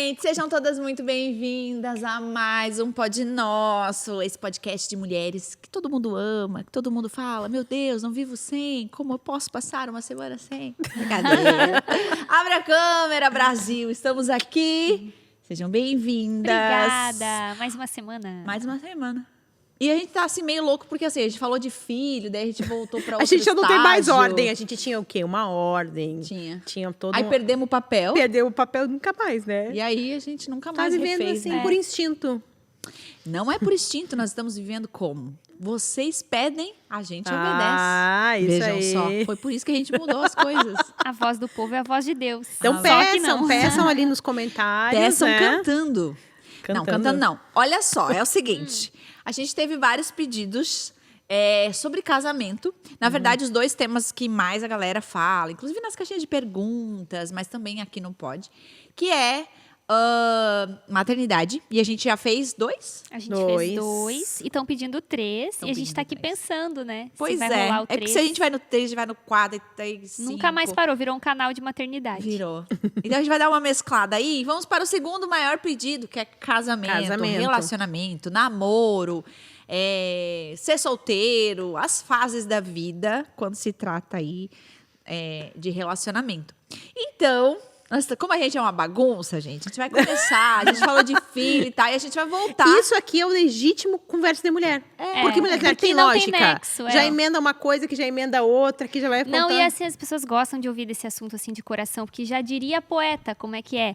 gente! Sejam todas muito bem-vindas a mais um Pod Nosso, esse podcast de mulheres que todo mundo ama, que todo mundo fala, meu Deus, não vivo sem, como eu posso passar uma semana sem? Brincadeira. Abre a câmera, Brasil, estamos aqui. Sejam bem-vindas. Obrigada, mais uma semana. Mais uma semana. E a gente tá assim meio louco, porque assim, a gente falou de filho, daí a gente voltou pra outro A gente já não tem mais estágio. ordem. A gente tinha o quê? Uma ordem. Tinha todo Aí perdemos o papel. Perdeu o papel nunca mais, né? E aí a gente nunca Tá mais vivendo refez, assim, né? por instinto. Não é por instinto, nós estamos vivendo como? Vocês pedem, a gente Ah, obedece. isso Vejam aí. só, foi por isso que a gente mudou as coisas. A voz do povo é a voz de Deus. Então Só que não. peçam ali nos comentários, Peçam né? cantando. Não, cantando não. Olha só, é o seguinte. A gente teve vários pedidos sobre casamento. Na verdade, os dois temas que mais a galera fala, inclusive nas caixinhas de perguntas, mas também aqui no Pod, que é maternidade. E a gente já fez dois? A gente fez 2 e estão pedindo 3. Tão E a gente tá aqui pedindo 3. pensando, né? Pois se vai rolar o 3. É que se a gente vai no 3, a gente vai no 4, 3, 5. Nunca mais parou, virou um canal de maternidade. Virou. Então a gente vai dar uma mesclada aí. Vamos para o segundo maior pedido, que é casamento. Relacionamento, namoro, ser solteiro, as fases da vida, quando se trata aí de relacionamento. Então, como a gente é uma bagunça, gente, a gente vai começar, a gente falou de filho e tal, e a gente vai voltar. Isso aqui é o legítimo conversa de mulher. Porque mulher porque tem não tem lógica. nexo, já emenda uma coisa, que já emenda outra, que já vai apontando. Não, e assim, as pessoas gostam de ouvir desse assunto assim de coração, porque já diria a poeta, como é que é?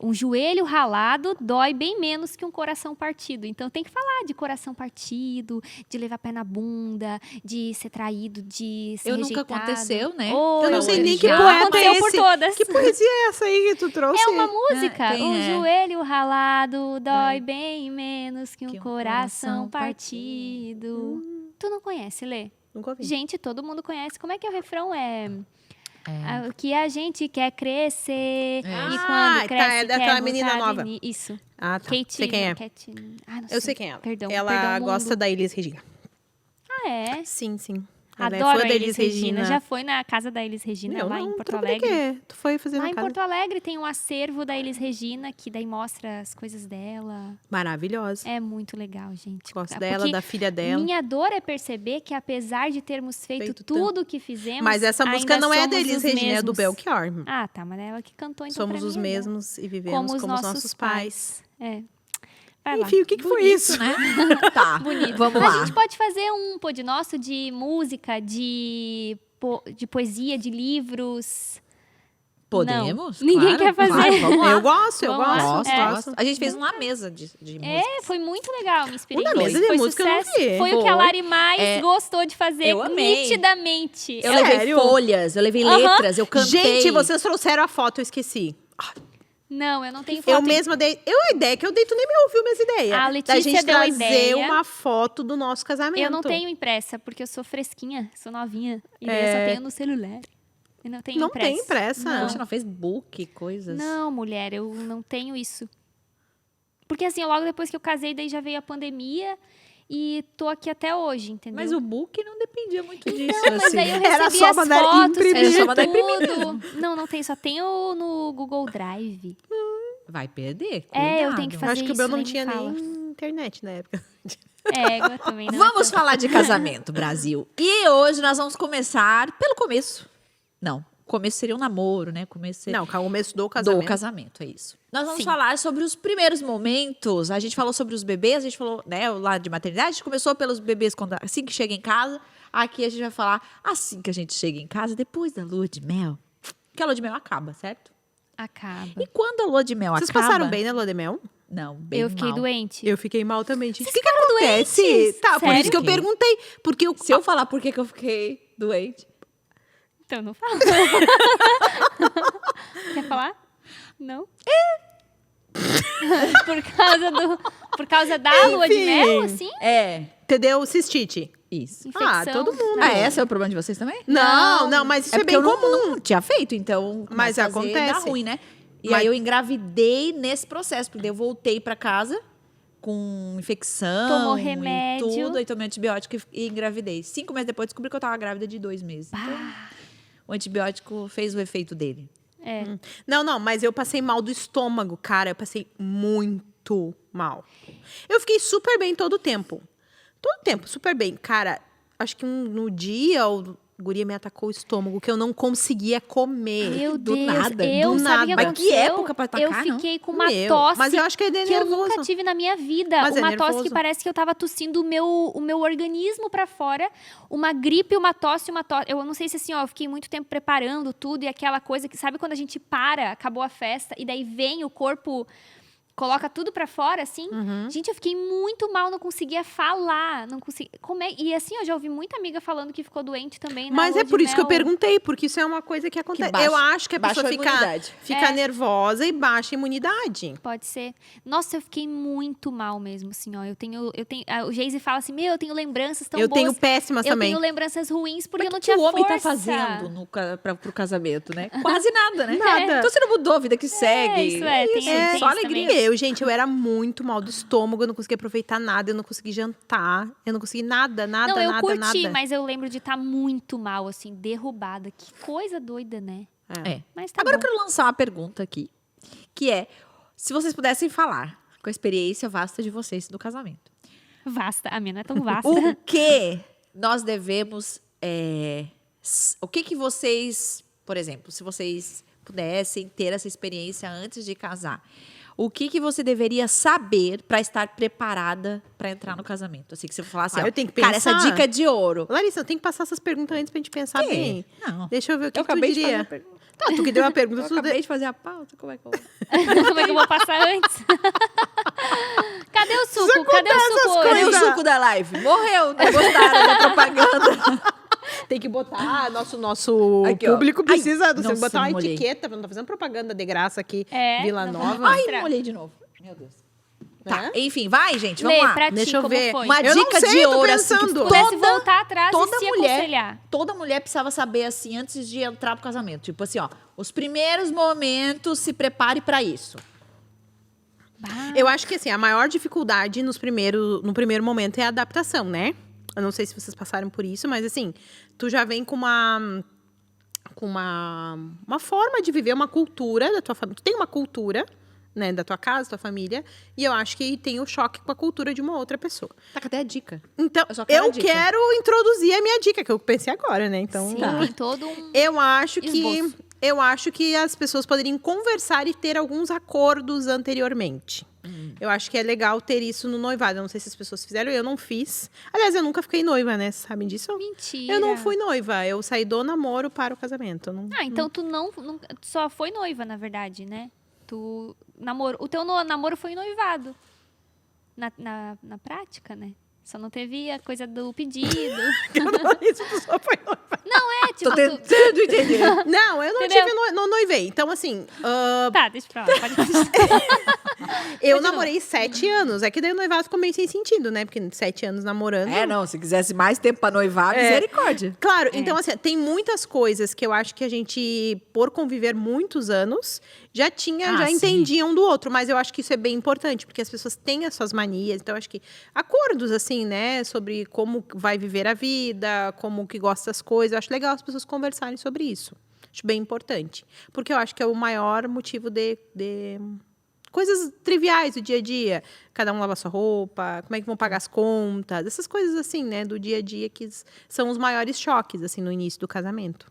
Um joelho ralado dói bem menos que um coração partido. Então tem que falar de coração partido, de levar pé na bunda, de ser traído, de ser rejeitado. Nunca aconteceu, né? Eu não sei nem que já poeta aconteceu é por esse. todas. Que poesia é essa aí que tu trouxe? É uma música. quem é? Joelho ralado dói bem menos que um coração partido. Tu não conhece, Lê? Nunca ouvi. Gente, todo mundo conhece. Como é que é o refrão? O que a gente quer crescer. E quando cresce, é daquela quer menina voltar nova. Isso. Ah, tá. Kate, Sei quem é. Não Eu sei quem é ela. Perdão, Ela mundo. gosta da Elis Regina. Ah, é? Sim, sim. Ela Adoro é fã a da Elis Regina. Já foi na casa da Elis Regina, Eu lá não, em Porto por Alegre? quê? Tu foi fazer Lá na em casa? Porto Alegre tem um acervo da Elis Regina, que daí mostra as coisas dela. Maravilhosa. É muito legal, gente. Gosto Porque dela, da filha dela. Minha dor é perceber que apesar de termos feito tudo o que fizemos, Mas essa música ainda não é da somos Elis os Regina, é do mesmos. Belchior. Ah, tá, mas é ela que cantou, então Somos pra os mim é dela. mesmos e vivemos como os nossos pais. É. Vai lá. Enfim, o que foi isso? Né? Tá, Bonito. vamos A lá. gente pode fazer um pod nosso de música, de poesia, de livros. Podemos? Não. Ninguém Claro, quer fazer. claro, vamos lá. Eu gosto. Vamos lá. Gosto. A gente fez uma mesa de música. Foi muito legal, me inspirei. Uma mesa de Foi música eu não sucesso. vi. Foi o que a Lari mais gostou de fazer, Eu amei. nitidamente. Eu levei Sério? folhas, eu levei letras, eu cantei. Gente, vocês trouxeram a foto, eu esqueci. Não, eu não tenho foto. Eu mesma dei. A ideia que eu dei, tu nem me ouviu minhas ideias. A Da Letícia gente deu a trazer ideia. uma foto do nosso casamento. Eu não tenho impressa, porque eu sou fresquinha, sou novinha. E daí eu só tenho no celular. Eu não tenho Não impressa. tem impressa. Poxa, não fez book, coisas. Não, mulher, eu não tenho isso. Porque assim, logo depois que eu casei, daí já veio a pandemia e tô aqui até hoje, entendeu? Mas o book não dependia muito disso, Mas assim. daí eu Era recebi só as mandar fotos, imprimir. fiz Era só mandar imprimir tudo. Não tem, só tenho no Google Drive. Vai perder, Eu tenho que Eu fazer acho que o isso, meu não nem me tinha fala. nem internet na época. Eu também não. Vamos falar de casamento, Brasil. E hoje nós vamos começar pelo começo. Não, o começo seria um namoro, né? Não, o começo do casamento. Do casamento, é isso. Nós vamos Sim. falar sobre os primeiros momentos. A gente falou sobre os bebês, a gente falou, né, lá de maternidade. A gente começou pelos bebês assim que chega em casa. Aqui a gente vai falar assim que a gente chega em casa, depois da lua de mel. Porque a lua de mel acaba, certo? Acaba. E quando a lua de mel Vocês acaba... passaram bem na lua de mel? Não, bem Eu fiquei mal. doente. Eu fiquei mal também. Gente. O Vocês que ficaram acontece? doentes? Tá, por Sério? isso que eu perguntei. Porque eu... Se eu falar por que eu fiquei doente... Então não fala. Quer falar? Não? Por causa da lua de mel, assim? Entendeu? Cistite. Isso. Infecção. todo mundo. Esse é o problema de vocês também? Não, mas isso é, porque bem eu não- comum. não tinha feito, então... Mas começa a fazer, acontece. Dá ruim, né? E Mas- aí eu engravidei nesse processo, porque daí eu voltei pra casa com infecção. Tomou e remédio. tudo, aí tomei antibiótico e engravidei. 5 meses depois descobri que eu tava grávida de 2 meses. Então, o antibiótico fez o efeito dele. Não, mas eu passei mal do estômago, cara. Eu passei muito mal. Eu fiquei super bem todo o tempo. Todo o tempo, super bem. Cara, acho que no dia, a guria me atacou o estômago, que eu não conseguia comer. Meu Do Deus, nada, eu, do sabe nada. o que Mas aconteceu? que época pra atacar, eu não? fiquei com uma tosse Mas eu acho que é de que eu nervoso. nunca tive na minha vida. Mas é uma tosse nervoso. que parece que eu tava tossindo o meu organismo pra fora. Uma gripe, uma tosse. Eu não sei se assim, ó, eu fiquei muito tempo preparando tudo e aquela coisa que, sabe quando a gente acabou a festa e daí vem o corpo... Coloca tudo pra fora, assim. Gente, eu fiquei muito mal, não conseguia falar. Não conseguia... E assim, eu já ouvi muita amiga falando que ficou doente também na Mas lua é por de isso que eu mel. perguntei, porque isso é uma coisa que acontece. baixa- eu acho que a baixa pessoa a imunidade. fica nervosa e baixa a imunidade. Pode ser. Nossa, eu fiquei muito mal mesmo, assim, ó. O Geise fala assim, eu tenho lembranças tão Eu boas. tenho péssimas Eu também. tenho lembranças ruins porque eu não que tinha o homem força. tá fazendo pro casamento, né? Quase nada, né? Nada. Então você não mudou a vida que segue. isso é, tem só isso alegria. também. Eu era muito mal do estômago, eu não conseguia aproveitar nada, eu não consegui jantar, eu não consegui nada, Não, eu curti, nada. mas eu lembro de estar muito mal, assim, derrubada. Que coisa doida, né? É. Mas tá Agora bom. eu quero lançar uma pergunta aqui, que é, se vocês pudessem falar com a experiência vasta de vocês do casamento, Vasta. A minha não é tão vasta. o que nós devemos, o que vocês, por exemplo, se vocês pudessem ter essa experiência antes de casar, o que você deveria saber para estar preparada para entrar no casamento? Assim, que você falasse, eu tenho que cara, essa pensar. dica é de ouro. Larissa, eu tenho que passar essas perguntas antes pra gente pensar bem. Não. Deixa eu ver o que Eu que tu acabei de fazer diria. a pergunta. Tá, tu que deu a pergunta. Eu tu acabei de fazer a pauta, como é que eu... Como é que eu vou passar antes? Cadê o suco? Cadê o suco hoje? Cadê o suco da live? Morreu, não gostaram da propaganda. Tem que botar, nosso Aqui, ó. público precisa, Ai, você nossa, botar uma molhei. etiqueta, não tá fazendo propaganda de graça aqui, É, Vila não Nova. vamos- Ai, Mostra. molhei de novo. Meu Deus. Tá, Né? enfim, vai, gente, vamos Lê, lá. pra ti, Deixa eu como ver. foi? Uma Eu não dica sei, de eu tô ouro, assim, que pensando. Pudesse voltar atrás e se mulher, aconselhar. toda mulher precisava saber, assim, antes de entrar pro casamento. Tipo assim, ó, os primeiros momentos, se prepare pra isso. Eu acho que assim, a maior dificuldade no primeiro momento é a adaptação, né? Eu não sei se vocês passaram por isso, mas assim, tu já vem com uma forma de viver, uma cultura da tua família. Tu tem uma cultura, né, da tua casa, da tua família, e eu acho que tem o choque com a cultura de uma outra pessoa. Tá, cadê a dica? Então, Eu só quero a eu dica. quero introduzir a minha dica, que eu pensei agora, né? Então, Sim, Tá. tem todo um... eu acho Esboço. que as pessoas poderiam conversar e ter alguns acordos anteriormente. Eu acho que é legal ter isso no noivado. Eu não sei se as pessoas fizeram, eu não fiz. Aliás, eu nunca fiquei noiva, né? Vocês sabem disso? Mentira. Eu não fui noiva. Eu saí do namoro para o casamento. Eu não... Ah, então tu tu só foi noiva, na verdade, né? O teu namoro foi noivado. Na prática, né? Só não teve a coisa do pedido. Isso tu só foi noiva. Não, é, tipo... Tô tentando entender. Não, eu não Entendeu? tive não noivei. Então, assim, Tá, deixa pra lá. Pode continuar. eu namorei 7 anos. É que daí o noivado ficou meio sem sentido, né? Porque 7 anos namorando. Não, se quisesse mais tempo pra noivar, misericórdia. Claro, então assim, tem muitas coisas que eu acho que a gente, por conviver muitos anos, já sim. entendia um do outro, mas eu acho que isso é bem importante, porque as pessoas têm as suas manias, então eu acho que acordos assim, né, sobre como vai viver a vida, como que gosta das coisas, eu acho legal as pessoas conversarem sobre isso. Acho bem importante, porque eu acho que é o maior motivo de coisas triviais do dia a dia. Cada um lava sua roupa, como é que vão pagar as contas, essas coisas assim, né, do dia a dia que são os maiores choques, assim, no início do casamento.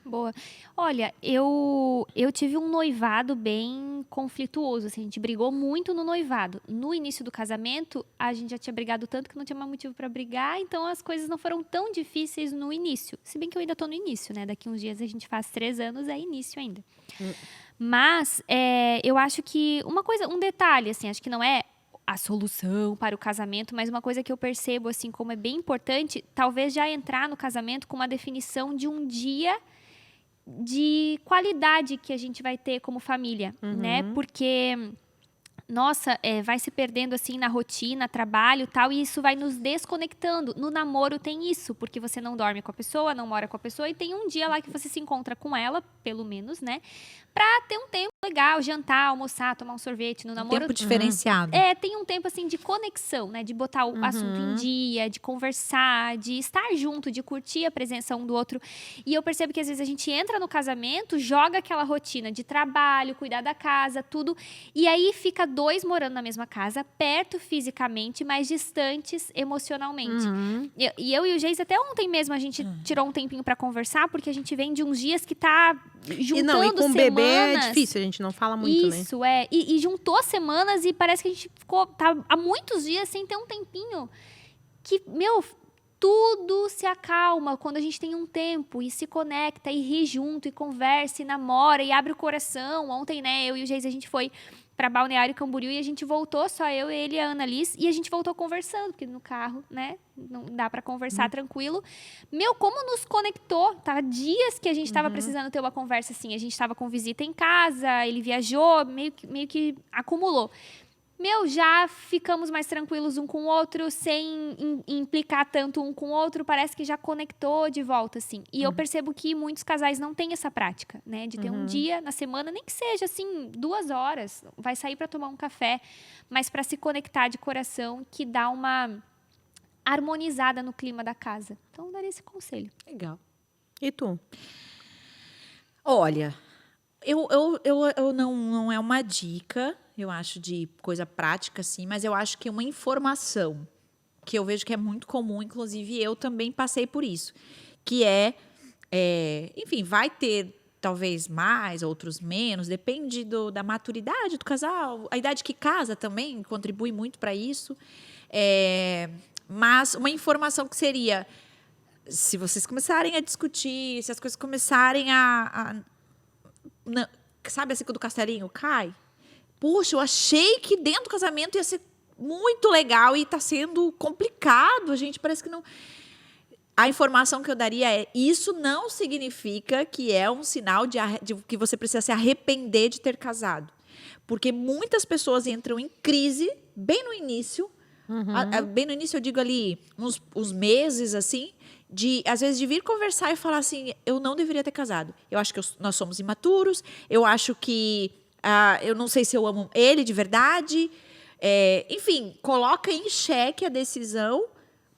Boa. Olha, eu tive um noivado bem conflituoso, assim, a gente brigou muito no noivado. No início do casamento, a gente já tinha brigado tanto que não tinha mais motivo para brigar, então as coisas não foram tão difíceis no início. Se bem que eu ainda tô no início, né? Daqui uns dias a gente faz 3 anos, é início ainda. Mas eu acho que um detalhe, assim, acho que não é a solução para o casamento, mas uma coisa que eu percebo, assim, como é bem importante, talvez já entrar no casamento com uma definição de um dia de qualidade que a gente vai ter como família, né? Porque nossa, vai se perdendo assim na rotina, trabalho e tal, e isso vai nos desconectando. No namoro tem isso, porque você não dorme com a pessoa, não mora com a pessoa, e tem um dia lá que você se encontra com ela, pelo menos, né? Pra ter um tempo legal, jantar, almoçar, tomar um sorvete no namoro. Tempo diferenciado. Tem um tempo assim de conexão, né? De botar o assunto em dia, de conversar, de estar junto, de curtir a presença um do outro. E eu percebo que às vezes a gente entra no casamento, joga aquela rotina de trabalho, cuidar da casa, tudo, e aí fica 2 morando na mesma casa, perto fisicamente, mas distantes emocionalmente. E eu e o Geis, até ontem mesmo, a gente tirou um tempinho pra conversar, porque a gente vem de uns dias que tá juntando e com semanas. Bebê é difícil, a gente não fala muito, né? Isso, e juntou semanas e parece que a gente tá há muitos dias sem ter um tempinho que, tudo se acalma quando a gente tem um tempo e se conecta e ri junto e conversa e namora e abre o coração. Ontem, né, eu e o Geis, a gente foi pra Balneário Camboriú e a gente voltou, só eu, ele e a Ana Liz, e a gente voltou conversando, porque no carro, né, não dá pra conversar tranquilo. Como nos conectou, tá? Dias que a gente tava precisando ter uma conversa assim, a gente tava com visita em casa, ele viajou, meio que acumulou. Já ficamos mais tranquilos um com o outro, sem implicar tanto um com o outro, parece que já conectou de volta, assim. E eu percebo que muitos casais não têm essa prática, né? De ter um dia na semana, nem que seja, assim, 2 horas, vai sair para tomar um café, mas para se conectar de coração, que dá uma harmonizada no clima da casa. Então, eu daria esse conselho. Legal. E tu? Olha, eu não é uma dica, eu acho, de coisa prática, assim, mas eu acho que é uma informação que eu vejo que é muito comum, inclusive eu também passei por isso, que enfim, vai ter talvez mais, outros menos, depende da maturidade do casal, a idade que casa também contribui muito para isso, mas uma informação que seria, se vocês começarem a discutir, se as coisas começarem sabe assim, quando o castelinho cai? Puxa, eu achei que dentro do casamento ia ser muito legal e está sendo complicado. A gente parece que não... A informação que eu daria isso não significa que é um sinal de que você precisa se arrepender de ter casado. Porque muitas pessoas entram em crise bem no início. Bem no início, eu digo ali, uns meses, assim, às vezes, de vir conversar e falar assim, eu não deveria ter casado. Eu acho que nós somos imaturos, eu acho que eu não sei se eu amo ele de verdade. Enfim, coloca em xeque a decisão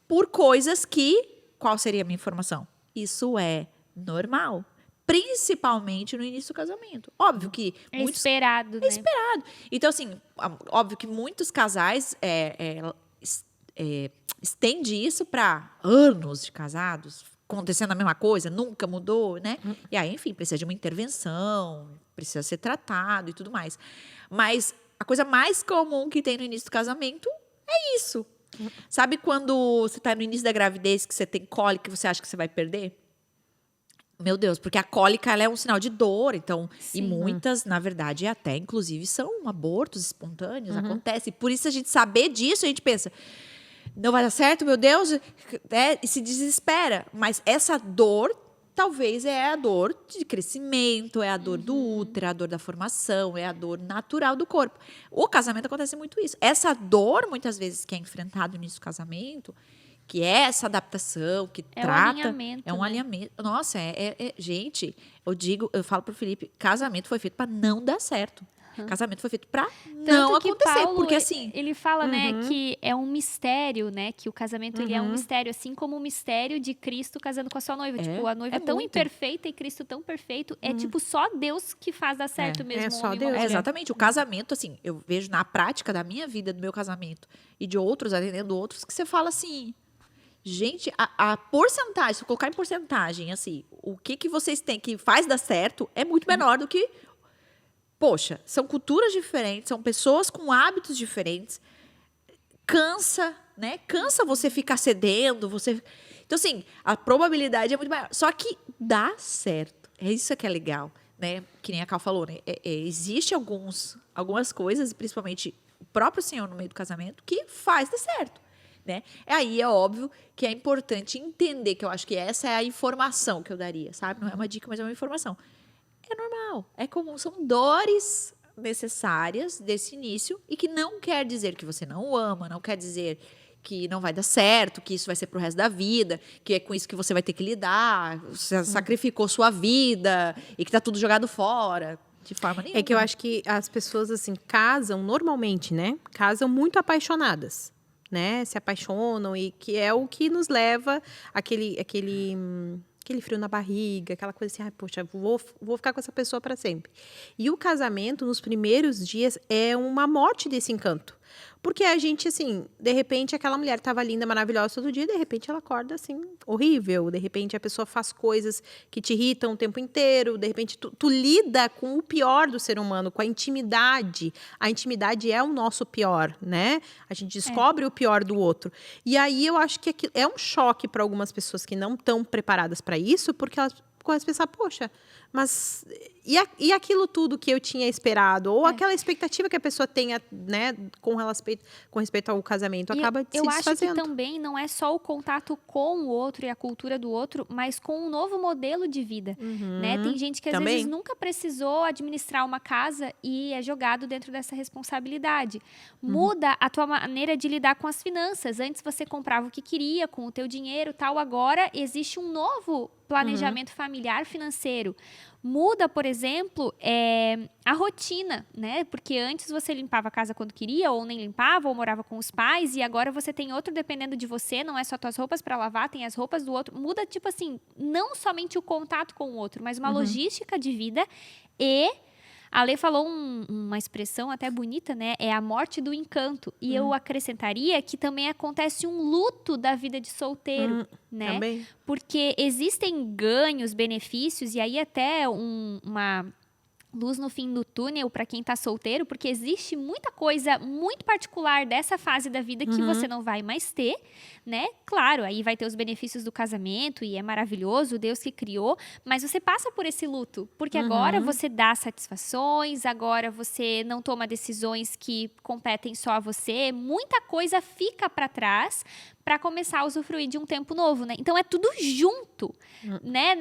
por coisas que... Qual seria a minha informação? Isso é normal. Principalmente no início do casamento. Óbvio que... Esperado, né? É esperado. Então, assim, óbvio que muitos casais estendem isso para anos de casados, acontecendo a mesma coisa, nunca mudou, né? E aí, enfim, precisa de uma intervenção, precisa ser tratado e tudo mais. Mas a coisa mais comum que tem no início do casamento é isso. Sabe quando você está no início da gravidez, que você tem cólica e você acha que você vai perder? Meu Deus, porque a cólica ela é um sinal de dor, então, Sim. e muitas, na verdade, até inclusive são abortos espontâneos, acontece. Por isso a gente saber disso, a gente pensa, não vai dar certo, meu Deus, e se desespera. Mas essa dor, talvez é a dor de crescimento, é a dor do útero, é a dor da formação, é a dor natural do corpo. O casamento acontece muito isso. Essa dor, muitas vezes, que é enfrentada no início do casamento, que é essa adaptação, que trata... É um alinhamento. Nossa, gente, eu falo pro Felipe, casamento foi feito para não dar certo. Casamento foi feito para não acontecer, Paulo, porque assim... Ele fala, né, que é um mistério, né, que o casamento ele é um mistério, assim como o mistério de Cristo casando com a sua noiva. Tipo, a noiva tão imperfeita e Cristo tão perfeito, é tipo só Deus que faz dar certo mesmo. É só Deus. Exatamente, o casamento, assim, eu vejo na prática da minha vida, do meu casamento, e de outros, atendendo outros, que você fala assim... Gente, a porcentagem, se eu colocar em porcentagem, assim, o que vocês têm que faz dar certo é muito menor do que... Poxa, são culturas diferentes, são pessoas com hábitos diferentes. Cansa, né? Cansa você ficar cedendo, Então, assim, a probabilidade é muito maior. Só que dá certo. É isso que é legal, né? Que nem a Cal falou, né? Existe algumas coisas, principalmente o próprio Senhor no meio do casamento, que faz dar certo. Né? Aí é óbvio que é importante entender, que eu acho que essa é a informação que eu daria, sabe? Não é uma dica, mas é uma informação. É normal, é comum, são dores necessárias desse início e que não quer dizer que você não o ama, não quer dizer que não vai dar certo, que isso vai ser pro resto da vida, que é com isso que você vai ter que lidar, você sacrificou sua vida e que tá tudo jogado fora. De forma nenhuma. É que eu acho que as pessoas, assim, casam normalmente, né? Casam muito apaixonadas, né? Se apaixonam e que é o que nos leva aquele frio na barriga, aquela coisa assim, poxa, vou ficar com essa pessoa para sempre. E o casamento, nos primeiros dias, é uma morte desse encanto. Porque a gente, assim, de repente, aquela mulher estava linda, maravilhosa todo dia, de repente ela acorda, assim, horrível. De repente a pessoa faz coisas que te irritam o tempo inteiro. De repente tu lida com o pior do ser humano, com a intimidade. A intimidade é o nosso pior, né? A gente descobre o pior do outro. E aí eu acho que é um choque para algumas pessoas que não estão preparadas para isso, porque elas começam a pensar, poxa, mas e aquilo tudo que eu tinha esperado? Ou aquela expectativa que a pessoa tenha, né, com respeito ao casamento, acaba se desfazendo. Eu acho que também não é só o contato com o outro e a cultura do outro, mas com um novo modelo de vida, né? Tem gente que às vezes nunca precisou administrar uma casa e é jogado dentro dessa responsabilidade. Muda a tua maneira de lidar com as finanças. Antes você comprava o que queria com o teu dinheiro, tal. Agora existe um novo planejamento familiar financeiro. Muda, por exemplo, a rotina, né? Porque antes você limpava a casa quando queria, ou nem limpava, ou morava com os pais, e agora você tem outro dependendo de você, não é só tuas roupas para lavar, tem as roupas do outro. Muda, tipo assim, não somente o contato com o outro, mas uma logística de vida e... A Lê falou uma expressão até bonita, né? É a morte do encanto. E eu acrescentaria que também acontece um luto da vida de solteiro, né? Também. Porque existem ganhos, benefícios, e aí até uma luz no fim do túnel para quem tá solteiro, porque existe muita coisa muito particular dessa fase da vida que você não vai mais ter, né? Claro, aí vai ter os benefícios do casamento e é maravilhoso, Deus que criou, mas você passa por esse luto, porque agora você dá satisfações, agora você não toma decisões que competem só a você, muita coisa fica para trás para começar a usufruir de um tempo novo, né? Então é tudo junto, né?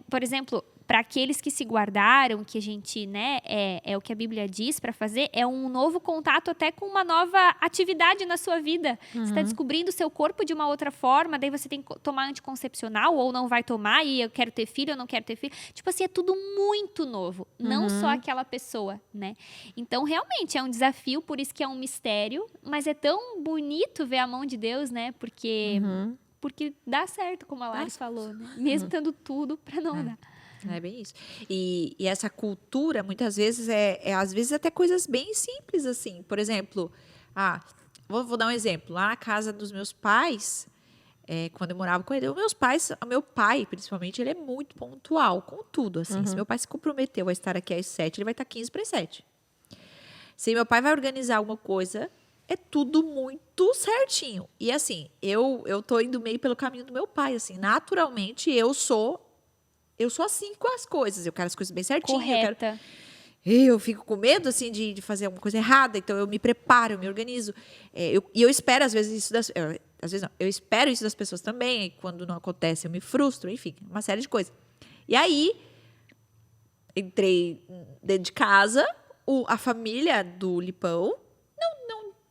Por exemplo, para aqueles que se guardaram, que a gente, né, é o que a Bíblia diz para fazer, é um novo contato até com uma nova atividade na sua vida. Você está descobrindo o seu corpo de uma outra forma, daí você tem que tomar anticoncepcional ou não vai tomar, e eu quero ter filho, eu não quero ter filho. Tipo assim, é tudo muito novo, não só aquela pessoa, né? Então, realmente, é um desafio, por isso que é um mistério, mas é tão bonito ver a mão de Deus, né? Porque dá certo, como a Laris falou, né? Mesmo tendo tudo para não dar. É bem isso. E essa cultura, muitas vezes, às vezes até coisas bem simples, assim. Por exemplo, vou dar um exemplo. Lá na casa dos meus pais, quando eu morava com ele, o meu pai, principalmente, ele é muito pontual com tudo, assim. Se meu pai se comprometeu a estar aqui às 7, ele vai estar 15 para as 7. Se meu pai vai organizar alguma coisa, é tudo muito certinho. E, assim, eu tô indo meio pelo caminho do meu pai, assim. Naturalmente, eu sou assim com as coisas. Eu quero as coisas bem certinho. Correta. Eu fico com medo, assim, de fazer alguma coisa errada. Então, eu me preparo, eu me organizo. E eu espero, às vezes, isso às vezes não. Eu espero isso das pessoas também. E quando não acontece, eu me frustro. Enfim, uma série de coisas. E aí, entrei dentro de casa. A família do Lipão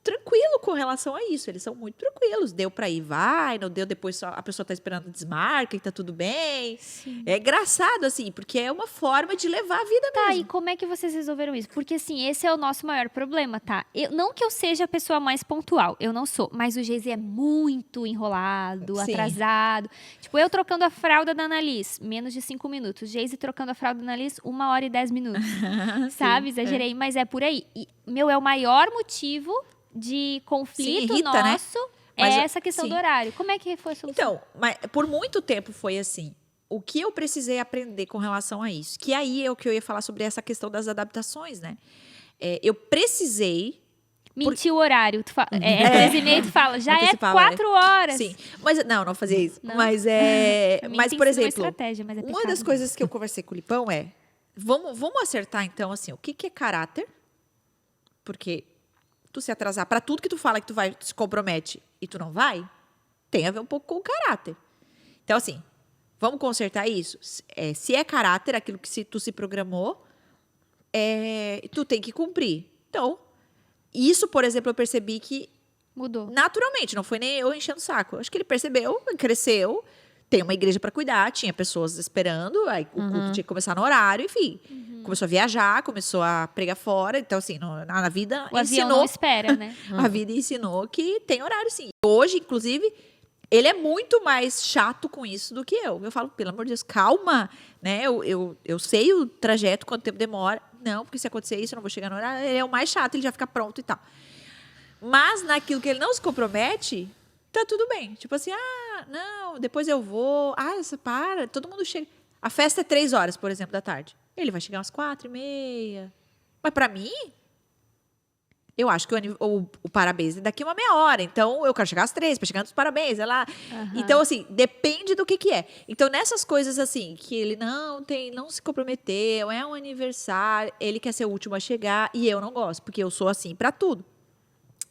tranquilo com relação a isso. Eles são muito tranquilos. Deu pra ir, vai. Não deu, depois só a pessoa tá esperando desmarca e tá tudo bem. Sim. É engraçado, assim, porque é uma forma de levar a vida Tá, mesmo. e como é que vocês resolveram isso? Porque, assim, esse é o nosso maior problema, tá? Não que eu seja a pessoa mais pontual, eu não sou. Mas o Geise é muito enrolado, Sim. atrasado. Tipo, eu trocando a fralda da Annalise, menos de 5 minutos. Geise trocando a fralda da Annalise, 1 hora e 10 minutos. Sabe? Exagerei, mas é por aí. E, é o maior motivo de conflito irrita, nosso, né? Mas, essa questão do horário. Como é que foi a solução? Então, mas por muito tempo foi assim. O que eu precisei aprender com relação a isso? Que aí é o que eu ia falar sobre essa questão das adaptações, né? Eu precisei... Mentir o horário. 13h30, tu fala, já é 4 horas. Sim, mas não fazia isso. Não. Mas, mas por exemplo, mas uma das coisas que eu conversei com o Lipão vamos acertar, então, assim, o que é caráter? Porque... tu se atrasar para tudo que tu fala que tu vai, tu se compromete e tu não vai, tem a ver um pouco com o caráter. Então, assim, vamos consertar isso? Se é caráter, aquilo que tu se programou, tu tem que cumprir. Então, isso, por exemplo, eu percebi que Mudou. naturalmente, não foi nem eu enchendo o saco. Acho que ele percebeu, cresceu, tem uma igreja para cuidar, tinha pessoas esperando, aí o culto tinha que começar no horário, enfim. Começou a viajar, começou a pregar fora. Então, assim, na vida O avião não espera, né? A vida ensinou que tem horário, sim. Hoje, inclusive, ele é muito mais chato com isso do que eu. Eu falo, pelo amor de Deus, calma, né? Eu sei o trajeto, quanto tempo demora. Não, porque se acontecer isso, eu não vou chegar no horário. Ele é o mais chato, ele já fica pronto e tal. Mas naquilo que ele não se compromete, tá tudo bem. Tipo assim, não, depois eu vou. Você para, todo mundo chega. A festa é 3 horas, por exemplo, da tarde. Ele vai chegar umas 4h30. Mas pra mim, eu acho que o parabéns é daqui uma meia hora. Então, eu quero chegar às 3 para chegar nos parabéns. Então, assim, depende do que é. Então, nessas coisas assim, que ele não se comprometeu, é um aniversário, ele quer ser o último a chegar e eu não gosto, porque eu sou assim para tudo.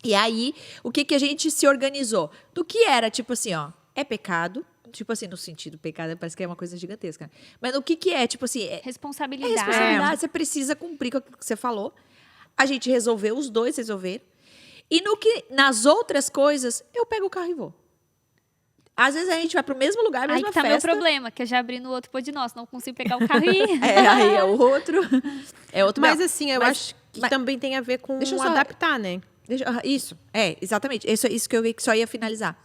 E aí, o que a gente se organizou? Do que era, tipo assim, é pecado. Tipo assim, no sentido, pecado parece que é uma coisa gigantesca. Mas o que é, tipo assim... Responsabilidade. Responsabilidade, você precisa cumprir com o que você falou. A gente resolveu, os dois resolveram. E nas outras coisas, eu pego o carro e vou. Às vezes a gente vai pro mesmo lugar, mesma festa. Aí que tá meu problema, que eu já abri no outro pôr de nós, não consigo pegar o carro e ir. Aí é outro. É outro. Mas assim, eu acho que também tem a ver com adaptar, né? Isso, exatamente. Isso que eu vi que só ia finalizar.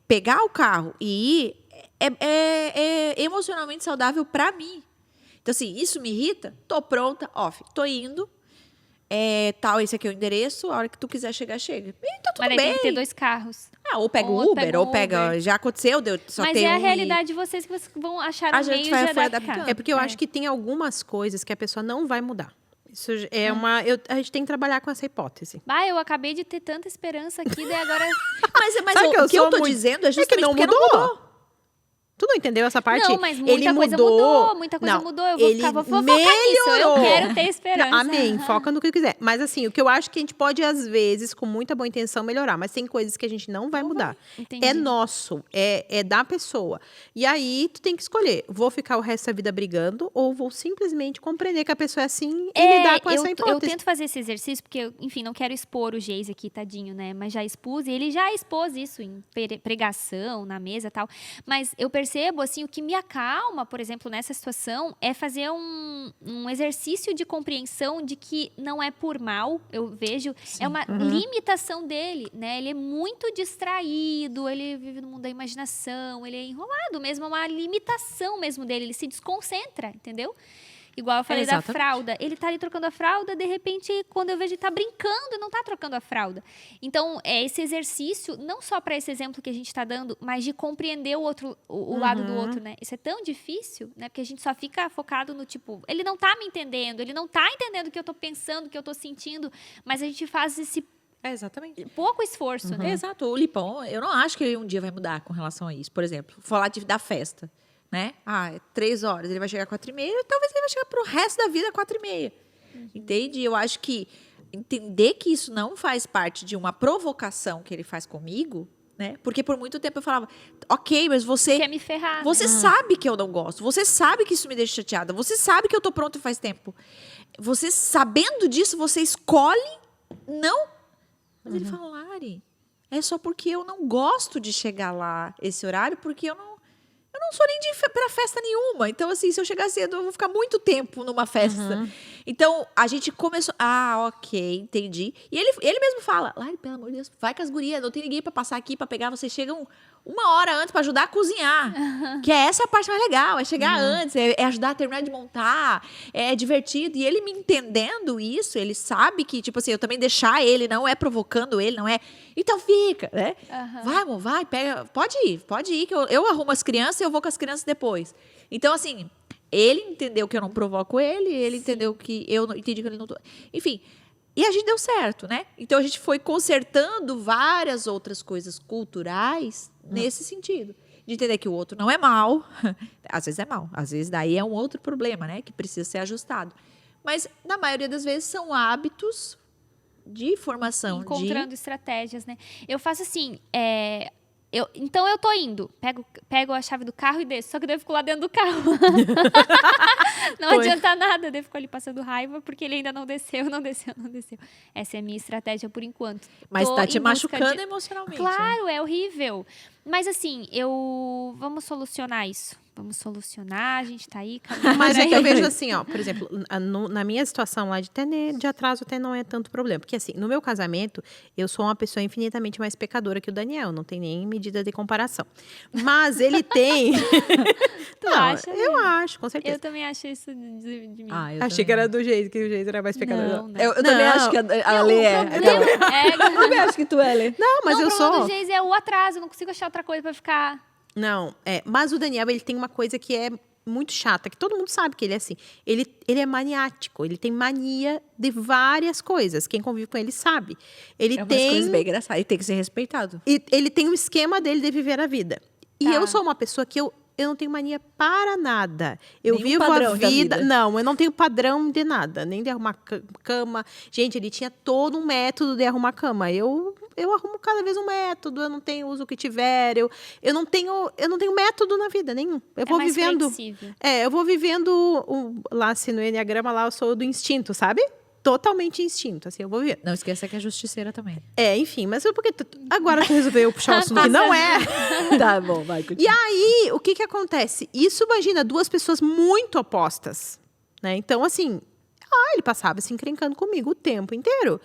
Pegar o carro e ir é emocionalmente saudável pra mim. Então, assim, isso me irrita? Tô pronta, tô indo. Esse aqui é o endereço, a hora que tu quiser chegar, chega. E tá tudo Mas aí bem. tem que ter 2 carros. Ou pega o Uber, ou pega... Já aconteceu, só mas tem a realidade de vocês que vocês vão achar um meio de adaptar. É porque eu acho que tem algumas coisas que a pessoa não vai mudar. Isso é a gente tem que trabalhar com essa hipótese. Eu acabei de ter tanta esperança aqui, daí agora... Mas o que eu tô dizendo é justamente porque não mudou. Tu não entendeu essa parte? Não, mas muita coisa mudou. Muita coisa mudou. Eu vou focar nisso. Eu quero ter esperança. Não, amém. Foca no que quiser. Mas assim, o que eu acho que a gente pode, às vezes, com muita boa intenção, melhorar. Mas tem coisas que a gente não vai mudar. Entendi. É nosso. É da pessoa. E aí, tu tem que escolher. Vou ficar o resto da vida brigando ou vou simplesmente compreender que a pessoa é assim e lidar com essa hipótese. Eu tento fazer esse exercício porque, enfim, não quero expor o Geis aqui, tadinho, né? Mas já expus. E ele já expôs isso em pregação, na mesa e tal. Mas eu percebo, assim, o que me acalma, por exemplo, nessa situação, é fazer um exercício de compreensão de que não é por mal, eu vejo, é uma limitação dele, né? Ele é muito distraído, ele vive no mundo da imaginação, ele é enrolado mesmo, é uma limitação mesmo dele, ele se desconcentra, entendeu? Igual eu falei da fralda. Ele tá ali trocando a fralda, de repente, quando eu vejo, ele tá brincando e não tá trocando a fralda. Então, esse exercício, não só para esse exemplo que a gente tá dando, mas de compreender o lado do outro, né? Isso é tão difícil, né? Porque a gente só fica focado no tipo, ele não tá me entendendo, ele não tá entendendo o que eu tô pensando, o que eu tô sentindo, mas a gente faz esse exatamente. pouco esforço, né? Exato. O Lipão, eu não acho que ele um dia vai mudar com relação a isso. Por exemplo, falar da festa. Né? 3 horas, ele vai chegar às 4h30, talvez ele vai chegar pro resto da vida às 4h30. Entende? Eu acho que entender que isso não faz parte de uma provocação que ele faz comigo, né? Porque por muito tempo eu falava, ok, mas você... Quer me ferrar, você sabe que eu não gosto, você sabe que isso me deixa chateada, você sabe que eu tô pronta faz tempo. Você, sabendo disso, você escolhe não... Mas ele fala, Lari, é só porque eu não gosto de chegar lá esse horário, porque eu não sou nem de ir pra festa nenhuma. Então, assim, se eu chegar cedo, eu vou ficar muito tempo numa festa. Então, a gente começou... ok, entendi. E ele mesmo fala, Lari, pelo amor de Deus, vai com as gurias, não tem ninguém pra passar aqui, pra pegar, vocês chegam 1 hora antes pra ajudar a cozinhar. Que é essa a parte mais legal, é chegar antes, é ajudar a terminar de montar, é divertido. E ele me entendendo isso, ele sabe que, tipo assim, eu também deixar ele, não é provocando ele, não é... Então fica, né? Vai, amor, vai, pega... Pode ir, que eu arrumo as crianças e eu vou com as crianças depois. Então, assim, ele entendeu que eu não provoco ele entendeu que eu não entendi que ele não... Enfim, e a gente deu certo, né? Então, a gente foi consertando várias outras coisas culturais nesse sentido. De entender que o outro não é mal. Às vezes é mal. Às vezes daí é um outro problema, né? Que precisa ser ajustado. Mas, na maioria das vezes, são hábitos de formação. Encontrando estratégias, né? Eu faço assim, Então eu tô indo, pego a chave do carro e desço, só que daí eu fico lá dentro do carro. Não adianta nada, daí eu fico ali passando raiva, porque ele ainda não desceu. Essa é a minha estratégia por enquanto. Mas tá te machucando emocionalmente. Claro, é horrível. Mas assim, vamos solucionar isso. Vamos solucionar, a gente tá aí. Mas é que eu vejo assim, ó, por exemplo, na minha situação lá de atraso até não é tanto problema. Porque assim, no meu casamento, eu sou uma pessoa infinitamente mais pecadora que o Daniel. Não tem nem medida de comparação. Mas ele tem... Tu acha? Eu acho, com certeza. Eu também acho isso de mim. Achei que era do jeito, que o jeito era mais pecador. Não. Eu também acho que a Lê é. Eu também acho que tu é, Lê. Não, mas eu sou... O problema sou... do Geis é o atraso, eu não consigo achar outra coisa pra ficar... Não, mas o Daniel, ele tem uma coisa que é muito chata, que todo mundo sabe que ele é assim. Ele é maniático, ele tem mania de várias coisas. Quem convive com ele sabe. Ele umas tem coisas bem engraçadas, e tem que ser respeitado. E ele tem um esquema dele de viver a vida. E eu sou uma pessoa que eu não tenho mania para nada. Eu Nenhum vivo a padrão da vida... vida. Não, eu não tenho padrão de nada. Nem de arrumar cama. Gente, ele tinha todo um método de arrumar cama. Eu arrumo cada vez um método. Eu não tenho uso o que tiver. Eu não tenho método na vida nenhum. Eu vou mais vivendo... flexível. Eu vou vivendo... Lá, assim, no Enneagrama, lá, eu sou do instinto, sabe? Totalmente instinto, assim, eu vou viver. Não esqueça que é justiceira também. Enfim, mas porque agora tu resolveu puxar o assunto que não é. Tá bom, vai, continua. E aí, o que acontece? Isso, imagina, duas pessoas muito opostas, né? Então, assim, ele passava se encrencando comigo o tempo inteiro.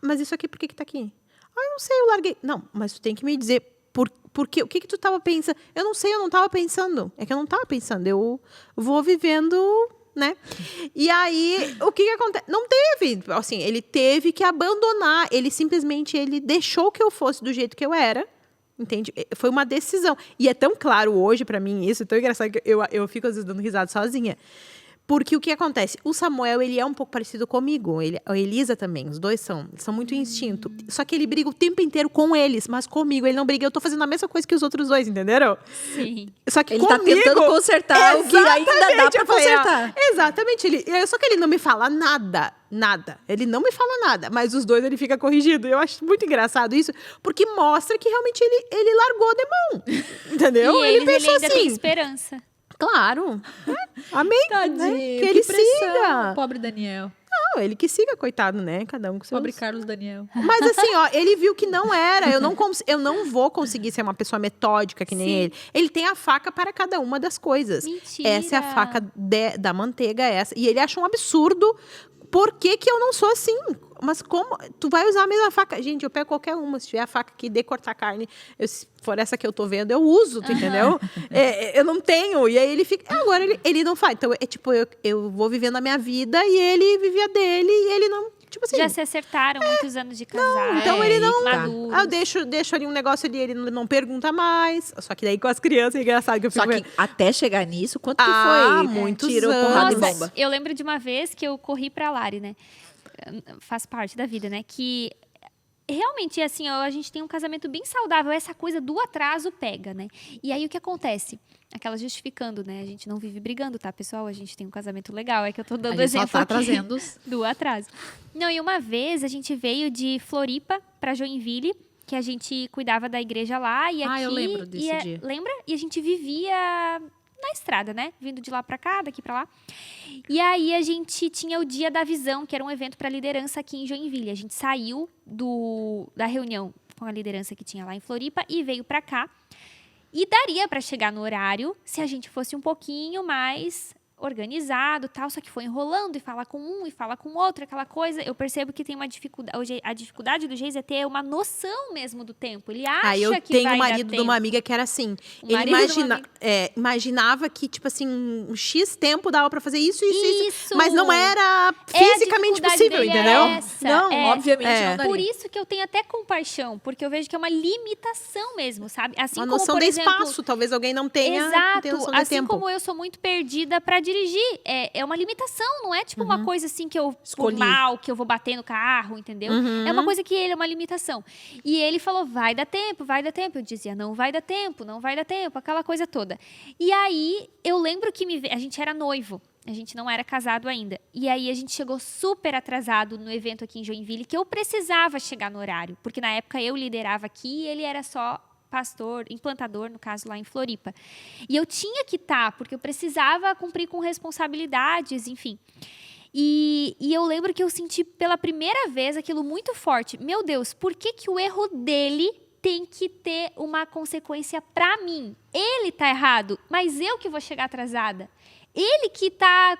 Mas isso aqui, por que tá aqui? Eu não sei, eu larguei. Não, mas tu tem que me dizer por quê? O que tu tava pensando? Eu não sei, eu não tava pensando. É que eu não tava pensando, eu vou vivendo... né? E aí, o que acontece? Não teve, assim, ele teve que abandonar, ele simplesmente deixou que eu fosse do jeito que eu era, entende? Foi uma decisão. E é tão claro hoje pra mim isso, tão engraçado que eu fico às vezes dando risada sozinha. Porque o que acontece? O Samuel, ele é um pouco parecido comigo. A Elisa também. Os dois são muito instinto. Só que ele briga o tempo inteiro com eles, mas comigo ele não briga. Eu tô fazendo a mesma coisa que os outros dois, entenderam? Sim. Só que Ele comigo, tá tentando consertar o que ainda dá pra consertar. Exatamente. Só que ele não me fala nada. Nada. Ele não me fala nada. Mas os dois, ele fica corrigindo. Eu acho muito engraçado isso. Porque mostra que realmente ele largou de mão. Entendeu? E ele pensou ainda assim... tem esperança. Claro. Amém. Tadinho, Né? Que ele siga. Pobre Daniel. Não, ele que siga, coitado, né? Cada um com seus... Pobre Carlos Daniel. Mas assim, ele viu que não era. Eu não vou conseguir ser uma pessoa metódica que nem ele. Ele tem a faca para cada uma das coisas. Mentira. Essa é a faca da manteiga, essa. E ele acha um absurdo. Por que eu não sou assim? Mas como? Tu vai usar a mesma faca? Gente, eu pego qualquer uma. Se tiver a faca que dê cortar carne, se for essa que eu tô vendo, eu uso, tu entendeu? Eu não tenho. E aí ele fica... Agora ele não faz. Então, tipo, eu vou vivendo a minha vida e ele vivia dele e ele não... Tipo assim, já se acertaram muitos anos de casar. então ele não... Maduros. Eu deixo ali um negócio ali, ele não pergunta mais. Só que daí com as crianças é engraçado que eu fico... Só que até chegar nisso, quanto que foi? Muitos Tirou anos. porrada e Nossa, bomba. eu lembro de uma vez que eu corri pra Lari, né? Faz parte da vida, né? Que realmente, assim, a gente tem um casamento bem saudável. Essa coisa do atraso pega, né? E aí, o que acontece? Aquela justificando, né? A gente não vive brigando, tá, pessoal? A gente tem um casamento legal. É que eu tô dando exemplo só tá aqui trazendo do atraso. Não, e uma vez a gente veio de Floripa pra Joinville, que a gente cuidava da igreja lá. E aqui, eu lembro desse dia. Lembra? E a gente vivia... na estrada, né? Vindo de lá pra cá, daqui pra lá. E aí a gente tinha o Dia da Visão, que era um evento pra liderança aqui em Joinville. A gente saiu da reunião com a liderança que tinha lá em Floripa e veio pra cá. E daria pra chegar no horário se a gente fosse um pouquinho mais organizado, tal, só que foi enrolando e fala com um e fala com o outro, aquela coisa. Eu percebo que tem uma dificuldade, a dificuldade do Geis é ter uma noção mesmo do tempo. Ele acha eu que tenho vai o dar marido de tempo. uma amiga que era assim. O Ele marido de uma imaginava que, tipo assim, um X tempo dava pra fazer isso. Isso. Mas não era A fisicamente dificuldade possível, dele é entendeu? essa, Não, é. obviamente não daria. Por isso que eu tenho até compaixão, porque eu vejo que é uma limitação mesmo, sabe? Assim Uma como, noção por de exemplo, espaço. Talvez alguém não tenha, exato, tenha noção de assim tempo. como eu sou muito perdida pra dirigir, é uma limitação, não é tipo uma coisa assim que eu por Escolhi. mal, que eu vou bater no carro, entendeu? É uma coisa que é uma limitação. E ele falou, vai dar tempo, vai dar tempo. Eu dizia, não vai dar tempo, não vai dar tempo, aquela coisa toda. E aí, eu lembro que a gente era noivo. A gente não era casado ainda. E aí, a gente chegou super atrasado no evento aqui em Joinville, que eu precisava chegar no horário. Porque na época eu liderava aqui e ele era só pastor, implantador, no caso, lá em Floripa. E eu tinha que estar, porque eu precisava cumprir com responsabilidades, enfim. E eu lembro que eu senti pela primeira vez aquilo muito forte. Meu Deus, por que o erro dele tem que ter uma consequência para mim? Ele tá errado, mas eu que vou chegar atrasada. Ele que tá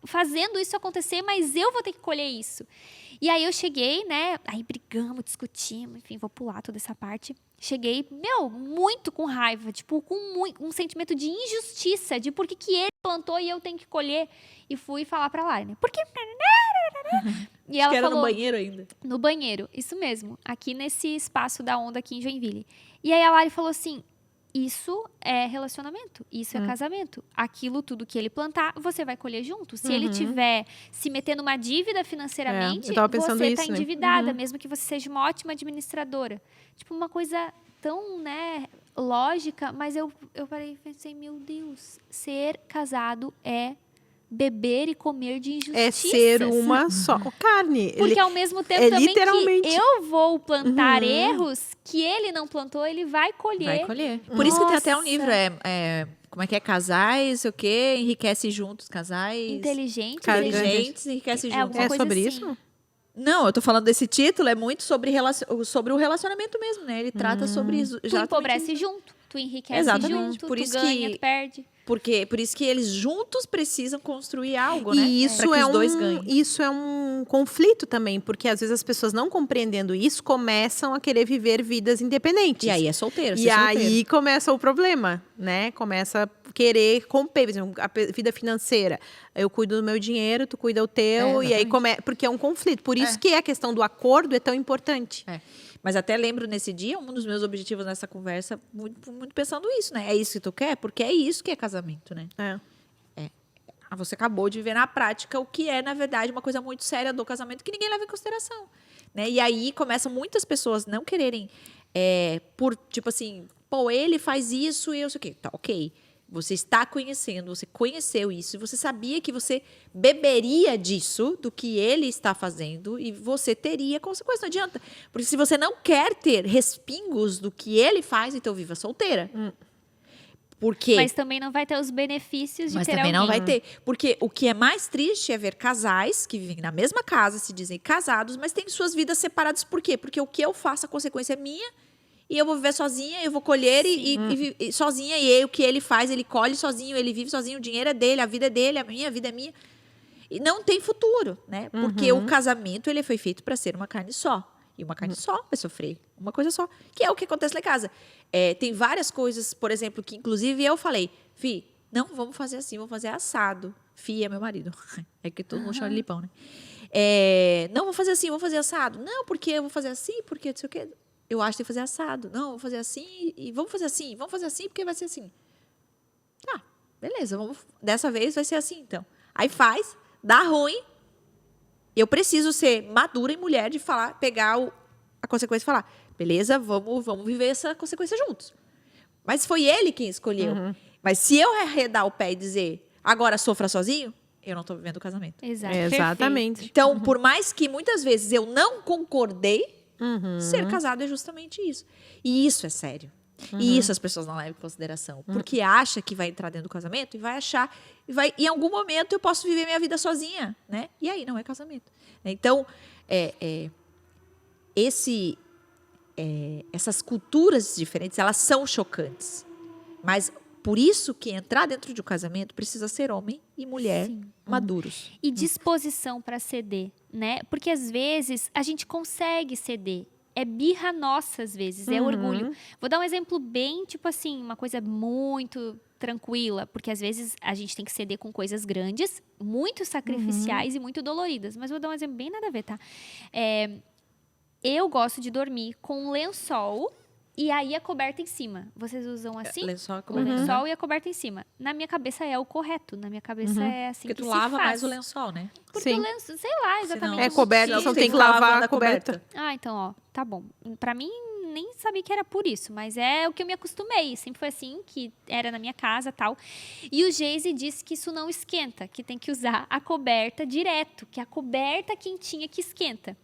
fazendo isso acontecer, mas eu vou ter que colher isso. E aí eu cheguei, né? Aí brigamos, discutimos, enfim, vou pular toda essa parte. Cheguei, muito com raiva, tipo, com um sentimento de injustiça, de por que ele plantou e eu tenho que colher. E fui falar pra Lari, né? Porque... E ela que era falou, no banheiro ainda. No banheiro, isso mesmo. Aqui nesse espaço da onda aqui em Joinville. E aí a Lari falou assim, isso é relacionamento, isso é casamento. Aquilo tudo que ele plantar, você vai colher junto. Se ele tiver se metendo numa dívida financeiramente, você está endividada, mesmo que você seja uma ótima administradora. Tipo, uma coisa tão, né, lógica, mas eu parei e pensei, meu Deus, ser casado é beber e comer de injustiças. É ser uma só carne. Porque ao mesmo tempo também literalmente... que eu vou plantar erros que ele não plantou, ele vai colher. Vai colher. Por isso que tem até um livro, como é que é? Casais, o quê? Enriquece juntos, casais... Inteligentes, enriquece juntos. É sobre assim. isso? Não, eu tô falando desse título, é muito sobre o relacionamento mesmo, né? Ele trata sobre isso. Tu empobrece junto, tu enriquece junto, por tu isso ganha, tu perde. Por isso que eles juntos precisam construir algo, né? E isso pra que os dois ganhem. Isso é um conflito também, porque às vezes as pessoas não compreendendo isso começam a querer viver vidas independentes. E aí é solteiro. E aí começa o problema, né? Começa a querer romper, por exemplo, a vida financeira. Eu cuido do meu dinheiro, tu cuida do teu, e aí porque é um conflito. Por isso que a questão do acordo é tão importante. Mas até lembro nesse dia, um dos meus objetivos nessa conversa, muito pensando isso, né? É isso que tu quer? Porque é isso que é casamento, né? Você acabou de ver na prática o que é, na verdade, uma coisa muito séria do casamento que ninguém leva em consideração, né? E aí começam muitas pessoas não quererem, tipo assim, pô, ele faz isso e eu sei o quê. Tá, ok. Você está conhecendo, você conheceu isso, e você sabia que você beberia disso, do que ele está fazendo, e você teria consequência. Não adianta. Porque se você não quer ter respingos do que ele faz, então viva solteira. Porque... Mas também não vai ter os benefícios de ter alguém. Mas também não vai ter. Porque o que é mais triste é ver casais que vivem na mesma casa, se dizem casados, mas têm suas vidas separadas. Por quê? Porque o que eu faço, a consequência é minha, e eu vou viver sozinha, eu vou colher e sozinha, e o que ele faz, ele colhe sozinho, ele vive sozinho, o dinheiro é dele, a vida é dele, a vida é minha. E não tem futuro, né? Porque o casamento, ele foi feito para ser uma carne só. E uma carne só vai sofrer, uma coisa só. Que é o que acontece lá em casa. Tem várias coisas, por exemplo, que inclusive eu falei, Fih, não vamos fazer assim, vamos fazer assado. Fih é meu marido. É que todo mundo chama de Lipão, né? Não, vamos fazer assim, vamos fazer assado. Não, porque eu vou fazer assim, porque não sei o quê. Eu acho que tem que fazer assado. Não, vou fazer assim e vamos fazer assim, porque vai ser assim. Tá, beleza, dessa vez vai ser assim, então. Aí faz, dá ruim. Eu preciso ser madura e mulher de pegar a consequência e falar, beleza, vamos viver essa consequência juntos. Mas foi ele quem escolheu. Mas se eu arredar o pé e dizer, agora sofra sozinho, eu não estou vivendo o casamento. Exatamente. Então, por mais que muitas vezes eu não concordei, ser casado é justamente isso. E isso é sério. E isso as pessoas não levam em consideração. Porque acha que vai entrar dentro do casamento e vai achar... em algum momento eu posso viver minha vida sozinha, né? E aí não é casamento. Então, essas culturas diferentes, elas são chocantes. Mas por isso que entrar dentro de um casamento precisa ser homem e mulher maduros. E disposição para ceder, né? Porque às vezes a gente consegue ceder. É birra nossa, às vezes, é orgulho. Vou dar um exemplo bem, tipo assim, uma coisa muito tranquila, porque às vezes a gente tem que ceder com coisas grandes, muito sacrificiais e muito doloridas. Mas vou dar um exemplo bem nada a ver, tá? Eu gosto de dormir com um lençol e aí a coberta em cima. Vocês usam assim? Lençol, o lençol e a coberta em cima. Na minha cabeça é o correto. Na minha cabeça é assim. Porque que tu lava se faz. mais o lençol, né? Porque o lençol, sei lá exatamente. Coberta, então tem que lavar a coberta. Ah, então, ó, tá bom. Pra mim, nem sabia que era por isso, mas é o que eu me acostumei. Sempre foi assim, que era na minha casa, tal. E o Geise disse que isso não esquenta, que tem que usar a coberta direto, que é a coberta quentinha que esquenta.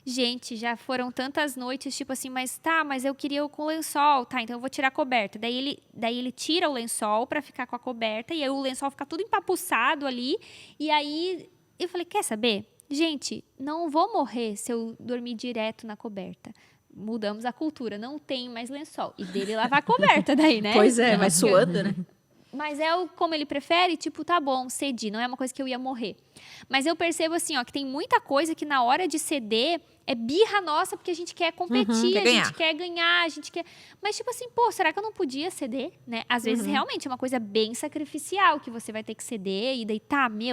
Gente, já foram tantas noites, tipo assim, mas eu queria com lençol, tá, então eu vou tirar a coberta. Daí ele tira o lençol pra ficar com a coberta, e aí o lençol fica tudo empapuçado ali, e aí eu falei, quer saber? Gente, não vou morrer se eu dormir direto na coberta. Mudamos a cultura, não tem mais lençol. E dele lavar a coberta daí, né? Pois é, vai suando, né? Mas como ele prefere, tipo, tá bom, cedi. Não é uma coisa que eu ia morrer. Mas eu percebo assim, ó, que tem muita coisa que na hora de ceder é birra nossa, porque a gente quer competir, quer a gente quer ganhar, a gente quer... Mas tipo assim, pô, será que eu não podia ceder, né? Às vezes realmente é uma coisa bem sacrificial que você vai ter que ceder e daí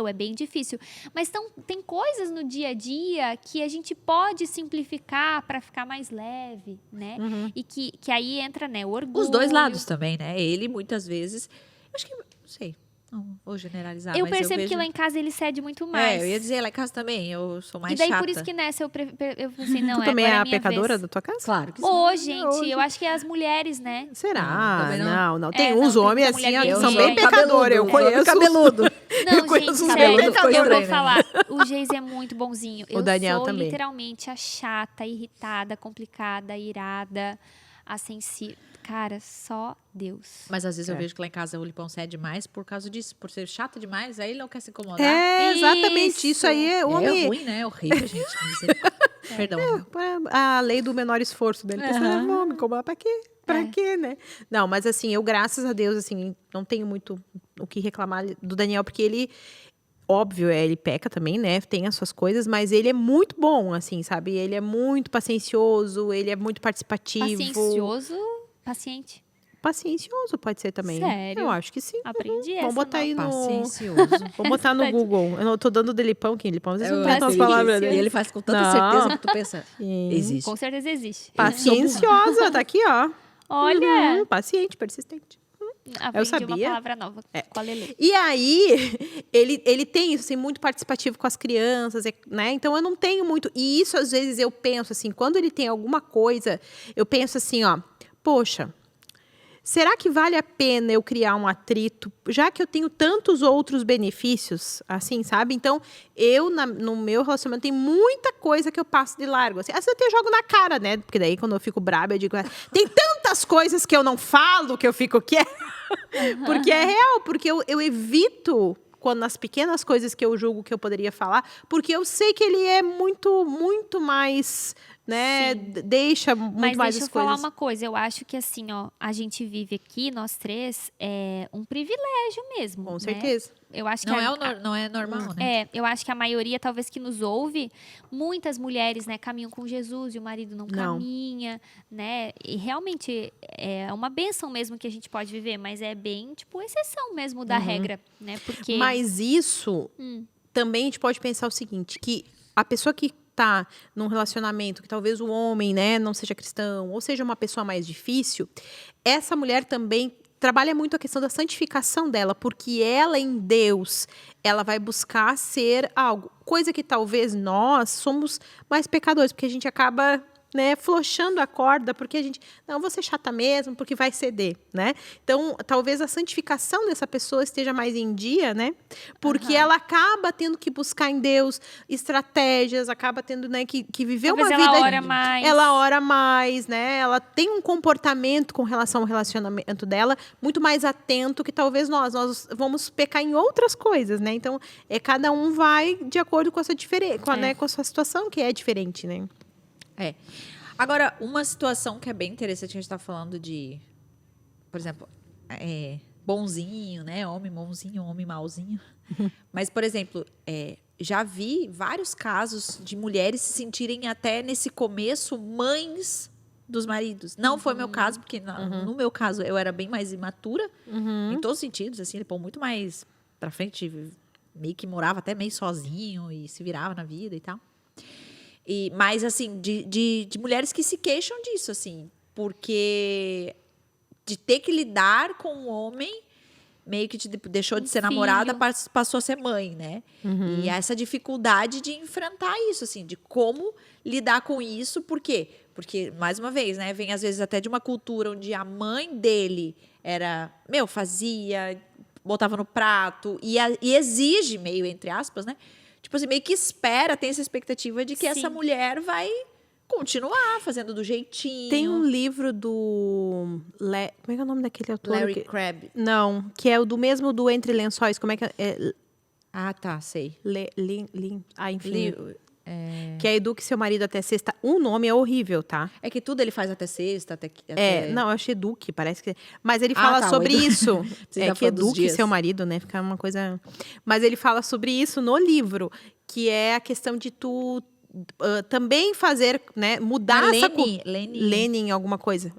é bem difícil. Mas tem coisas no dia a dia que a gente pode simplificar para ficar mais leve, né? E que aí entra, né, o orgulho. Os dois lados também, né? Ele, muitas vezes... Acho que, não sei, não vou generalizar, eu mas percebo eu vejo... que lá em casa ele cede muito mais. eu ia dizer, lá em casa também, eu sou mais chata. E daí, chata. por isso que nessa eu pensei, não, Tu também agora é a minha pecadora vez. da tua casa? Claro que sim. Gente, eu acho que é as mulheres, né? Será? também não. Tem não, uns tem homens muita assim, mulher que gay são que bem é pecadores. Eu conheço. Cabeludo. Não, Eu conheço gente, uns sério, cabeludos que eu ficou vou estranho, falar. O Geise é muito bonzinho. O Daniel sou também. literalmente a chata, irritada, complicada, irada, a sensível. Cara, só Deus. Mas às vezes eu vejo que lá em casa o Lipão cede mais por causa disso. Por ser chato demais, aí ele não quer se incomodar. É, exatamente. Isso aí é É homem. ruim, né? É horrível, gente. Perdão. A lei do menor esforço dele. Me incomodar pra quê? Pra quê, né? Não, mas assim, eu, graças a Deus, assim, não tenho muito o que reclamar do Daniel, porque ele... Óbvio, ele peca também, né? Tem as suas coisas, mas ele é muito bom, assim, sabe? Ele é muito paciencioso, ele é muito participativo. Paciencioso, paciente. Paciencioso pode ser também. Sério? Eu acho que sim. Aprendi essa. Vamos botar aí no... Paciencioso. Vamos botar no Google. Eu tô dando delipão, quem lipão? Às vezes não paciência. tem as palavras E dele. ele faz com tanta Não. certeza que tu pensa, Sim. existe. Com certeza existe. Pacienciosa, tá aqui, ó. Olha, Paciente, persistente. aprendi uma sabia. palavra nova com a Lelê. E aí, ele tem isso, assim, muito participativo com as crianças, né? Então, eu não tenho muito... E isso, às vezes, eu penso, assim, quando ele tem alguma coisa, eu penso assim, ó, poxa, será que vale a pena eu criar um atrito, já que eu tenho tantos outros benefícios, assim, sabe? Então, no meu relacionamento, tem muita coisa que eu passo de largo. Assim, às vezes eu até jogo na cara, né? Porque daí, quando eu fico braba, eu digo, tem tantas coisas que eu não falo, que eu fico quieto. Porque é real, porque eu evito... Quando nas pequenas coisas que eu julgo que eu poderia falar, porque eu sei que ele é muito, muito mais, né, deixa muito Mas mais deixa as eu falar coisas. uma coisa, eu acho que assim, ó, a gente vive aqui, nós três, é um privilégio mesmo. Com né? certeza. Eu acho que Não é normal, né? eu acho que a maioria, talvez, que nos ouve, muitas mulheres, né, caminham com Jesus e o marido não caminha, né? E realmente é uma bênção mesmo que a gente pode viver, mas é bem, tipo, exceção mesmo da regra, né? Porque... Mas isso também a gente pode pensar o seguinte, que a pessoa que tá num relacionamento que talvez o homem, né, não seja cristão, ou seja uma pessoa mais difícil, essa mulher também trabalha muito a questão da santificação dela, porque ela em Deus, ela vai buscar ser algo, coisa que talvez nós somos mais pecadores, porque a gente acaba, né, flochando a corda, porque a gente, não, vou ser chata mesmo, porque vai ceder, né? Então, talvez a santificação dessa pessoa esteja mais em dia, né? Porque ela acaba tendo que buscar em Deus estratégias, acaba tendo, né, que viver talvez uma ela vida... ora mais. Ela ora mais, né? Ela tem um comportamento com relação ao relacionamento dela muito mais atento que talvez nós vamos pecar em outras coisas, né? Então, cada um vai de acordo com a sua diferença, né, com a sua situação, que é diferente, né? É. Agora, uma situação que é bem interessante, que a gente está falando de, por exemplo, bonzinho, né? Homem bonzinho, homem mauzinho. Mas, por exemplo, já vi vários casos de mulheres se sentirem até nesse começo mães dos maridos. Não foi meu caso, porque no meu caso eu era bem mais imatura, em todos os sentidos, assim, ele pôs muito mais pra frente, meio que morava até meio sozinho e se virava na vida e tal. Mas, assim, de mulheres que se queixam disso, assim, porque de ter que lidar com um homem meio que deixou de ser namorada, passou a ser mãe, né? E essa dificuldade de enfrentar isso, assim, de como lidar com isso, por quê? Porque, mais uma vez, né? Vem às vezes até de uma cultura onde a mãe dele era, fazia, botava no prato e exige, meio entre aspas, né? Tipo assim, meio que espera, tem essa expectativa de que essa mulher vai continuar fazendo do jeitinho. Tem um livro do... Como é que é o nome daquele autor? Larry Crabb. Não, que é o do mesmo do Entre Lençóis. Como é que é? Ah, tá, sei. Enfim. Que é Eduque Seu Marido Até Sexta. O nome é horrível, tá? É que tudo ele faz até sexta, Não, eu achei Eduque, parece que... Mas ele fala sobre isso. Que Eduque Seu Marido, né? Fica uma coisa... Mas ele fala sobre isso no livro, que é a questão de tu... também fazer, né, mudar essa Lenin, alguma coisa.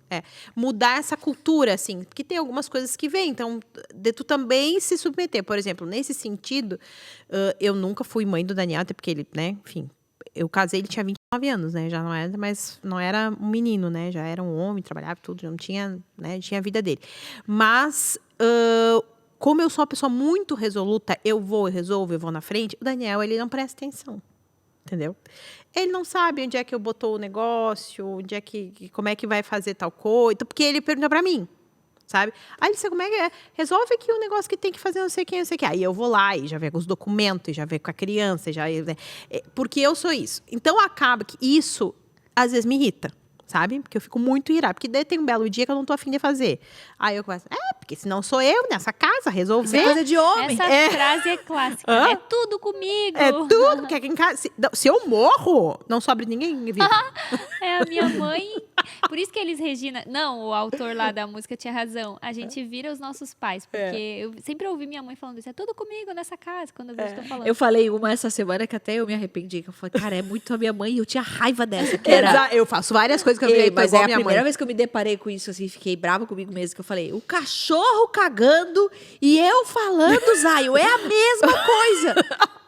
Mudar essa cultura, assim, porque tem algumas coisas que vêm, então, de tu também se submeter. Por exemplo, nesse sentido, eu nunca fui mãe do Daniel, até porque ele, né, enfim, eu casei, ele tinha 29 anos, né, já não era um menino, né, já era um homem, trabalhava tudo, já não tinha, né, tinha a vida dele. Mas, como eu sou uma pessoa muito resoluta, eu resolvo, eu vou na frente, o Daniel, ele não presta atenção. Entendeu? Ele não sabe onde é que eu botou o negócio, onde é como é que vai fazer tal coisa, porque ele pergunta pra mim, sabe? Aí ele disse, como é que é? Resolve aqui o negócio que tem que fazer, não sei quem, não sei o que. Aí eu vou lá e já vejo com os documentos, já vejo com a criança, porque eu sou isso. Então acaba que isso, às vezes, me irrita. Sabe? Porque eu fico muito irada. Porque daí tem um belo dia que eu não tô afim de fazer. Aí eu começo, porque senão sou eu nessa casa, resolver. Isso é coisa de homem. Essa frase é clássica. É tudo comigo. É tudo. Que aqui em casa, se eu morro, não sobra ninguém vivo. É a minha mãe. Por isso que eles, Regina... Não, o autor lá da música tinha razão. A gente vira os nossos pais. Porque eu sempre ouvi minha mãe falando isso. É tudo comigo nessa casa, quando eu estou falando. Eu falei uma essa semana que até eu me arrependi. Que eu falei, cara, é muito a minha mãe. E eu tinha raiva dessa. Que era... Eu faço várias coisas que eu virei mas é a primeira vez que eu me deparei com isso, assim, fiquei brava comigo mesmo, que eu falei, o cachorro cagando e eu falando, Zaio, é a mesma coisa.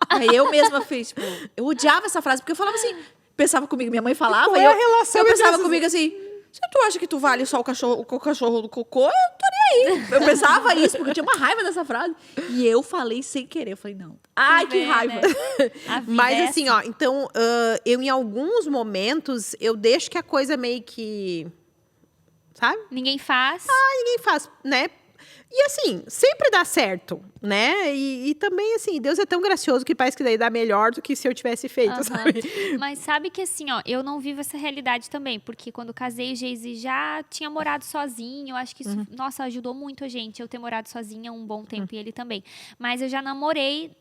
Aí eu mesma fiz, tipo, eu odiava essa frase, porque eu falava assim, pensava comigo, minha mãe falava, e eu pensava comigo assim, se tu acha que tu vale só o cachorro do cocô, eu não tô nem aí. Eu pensava isso, porque eu tinha uma raiva dessa frase. E eu falei sem querer, eu falei, não. Ai, que raiva. Né? Mas assim, ó, então, eu em alguns momentos, eu deixo que a coisa meio que, sabe? Ninguém faz. Ninguém faz, né? E assim, sempre dá certo, né? E também, assim, Deus é tão gracioso que parece que daí dá melhor do que se eu tivesse feito, sabe? Mas sabe que assim, ó, eu não vivo essa realidade também, porque quando casei, o Geise já tinha morado sozinho, eu acho que isso, nossa, ajudou muito a gente, eu ter morado sozinha um bom tempo e ele também. Mas eu já namorei,